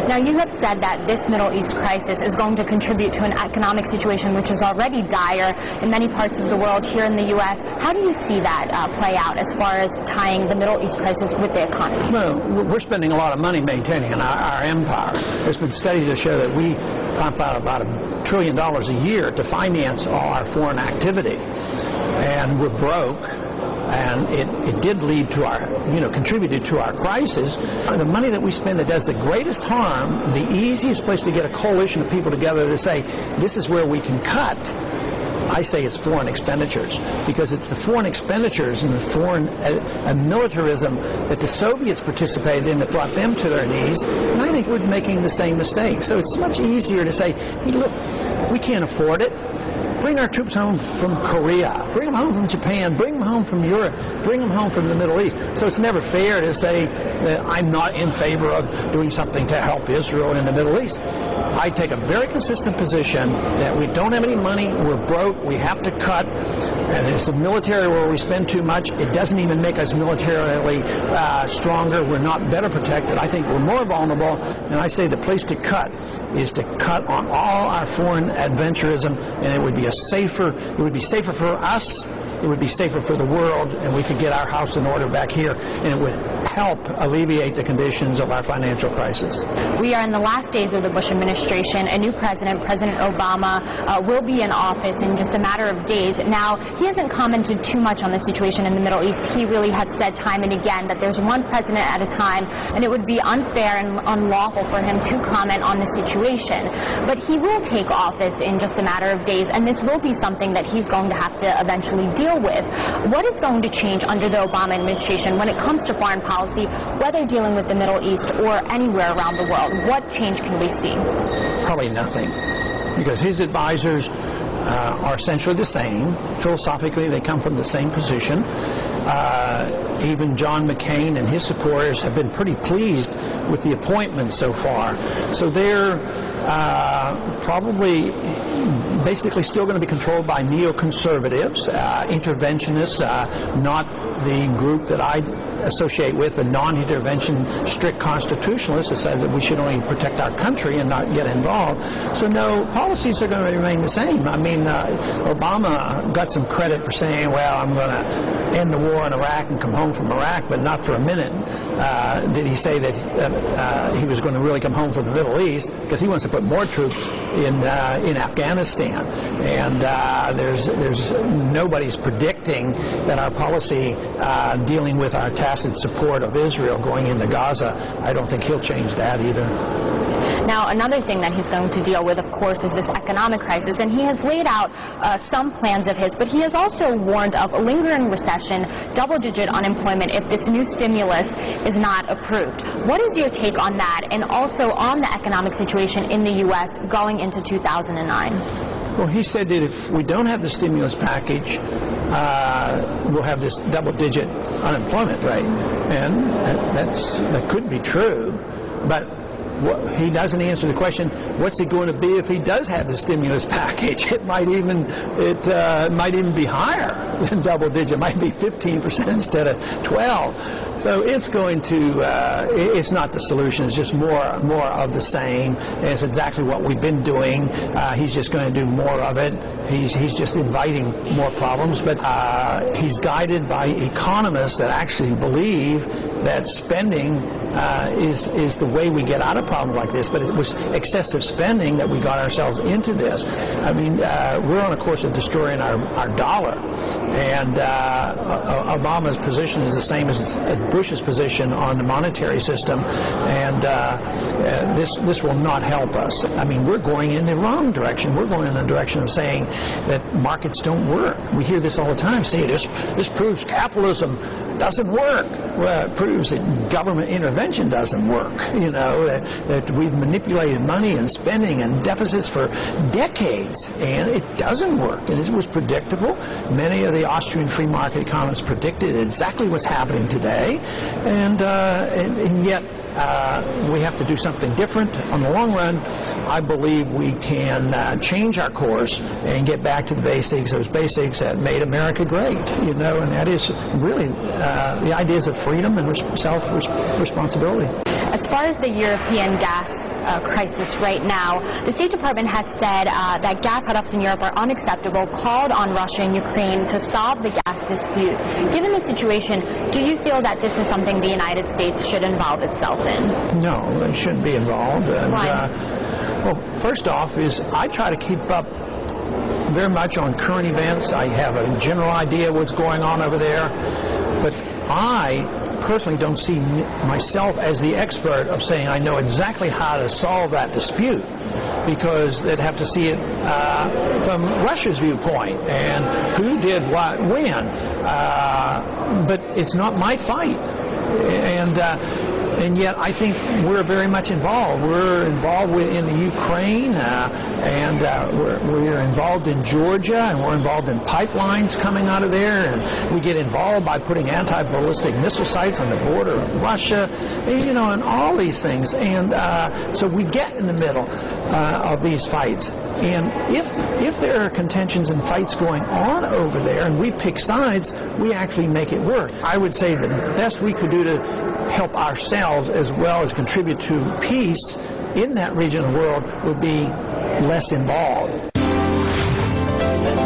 Now, you have said that this Middle East crisis is going to contribute to an economic situation which is already dire in many parts of the world. Here in the U.S., how do you see that play out as far as tying the Middle East crisis with the economy? Well, we're spending a lot of money maintaining our empire. There's been studies that show that we pump out about $1 trillion a year to finance all our foreign activity, and we're broke. And it did lead to our, contributed to our crisis. The money that we spend that does the greatest harm, the easiest place to get a coalition of people together to say, this is where we can cut, I say it's foreign expenditures, because it's the foreign expenditures and the foreign militarism that the Soviets participated in that brought them to their knees, and I think we're making the same mistake. So it's much easier to say, hey, look, we can't afford it. Bring our troops home from Korea, bring them home from Japan, bring them home from Europe, bring them home from the Middle East. So it's never fair to say that I'm not in favor of doing something to help Israel in the Middle East. I take a very consistent position that we don't have any money, we're broke, we have to cut, and it's the military where we spend too much. It doesn't even make us militarily stronger. We're not better protected. I think we're more vulnerable, and I say the place to cut is to cut on all our foreign adventurism, and it would be safer for us, it would be safer for the world, and we could get our house in order back here, and it would help alleviate the conditions of our financial crisis. We are in the last days of the Bush administration. A new president, President Obama, will be in office in just a matter of days. Now, he hasn't commented too much on the situation in the Middle East. He really has said time and again that there's one president at a time, and it would be unfair and unlawful for him to comment on the situation. But he will take office in just a matter of days, and this will be something that he's going to have to eventually deal with. What is going to change under the Obama administration when it comes to foreign policy, whether dealing with the Middle East or anywhere around the world? What change can we see? Probably nothing, because his advisors are essentially the same. Philosophically, they come from the same position. Even John McCain and his supporters have been pretty pleased with the appointment so far. So they're probably basically still going to be controlled by neoconservatives, interventionists, not the group that I associate with, the non-intervention strict constitutionalists that say that we should only protect our country and not get involved. So no, policies are going to remain the same. I mean, Obama got some credit for saying, well, I'm going to end the war in Iraq and come home from Iraq, but not for a minute did he say that he was going to really come home from the Middle East, because he wants to put more troops in Afghanistan. And there's nobody's predicting that our policy dealing with our tacit support of Israel going into Gaza, I don't think he'll change that either. Now, another thing that he's going to deal with, of course, is this economic crisis, and he has laid out some plans of his, but he has also warned of a lingering recession, double-digit unemployment if this new stimulus is not approved. What is your take on that, and also on the economic situation in the U.S. going into 2009? Well, he said that if we don't have the stimulus package, we'll have this double-digit unemployment rate, and that could be true, but he doesn't answer the question, what's it going to be if he does have the stimulus package? It might even be higher than double digit. It might be 15% instead of 12. So it's going to, it's not the solution. It's just more of the same. And it's exactly what we've been doing. He's just going to do more of it. He's just inviting more problems. But he's guided by economists that actually believe that spending is the way we get out of problems like this, but it was excessive spending that we got ourselves into this. I mean, we're on a course of destroying our dollar, and Obama's position is the same as Bush's position on the monetary system, and this will not help us. I mean, we're going in the wrong direction. We're going in the direction of saying that markets don't work. We hear this all the time. See, this proves capitalism doesn't work. Well, it proves that government intervention doesn't work. You know, that we've manipulated money and spending and deficits for decades, and it doesn't work. And it was predictable. Many of the Austrian free market economists predicted exactly what's happening today, and yet we have to do something different. On the long run, I believe we can change our course and get back to the basics, those basics that made America great, you know, and that is really the ideas of freedom and self-responsibility. As far as the European gas crisis right now, the State Department has said that gas cutoffs in Europe are unacceptable, called on Russia and Ukraine to solve the gas dispute. Given the situation, do you feel that this is something the United States should involve itself in? No, they shouldn't be involved. And, why? Well, first off is I try to keep up very much on current events. I have a general idea what's going on over there, but I personally don't see myself as the expert of saying I know exactly how to solve that dispute, because they'd have to see it from Russia's viewpoint and who did what when. But it's not my fight, and yet I think we're very much involved. We're involved in the Ukraine, and we're involved in Georgia, and we're involved in pipelines coming out of there, and we get involved by putting anti-ballistic missile sites on the border of Russia, and all these things. And so we get in the middle of these fights. And if there are contentions and fights going on over there, and we pick sides, we actually make it work. I would say the best we could do to help ourselves as well as contribute to peace in that region of the world would be less involved.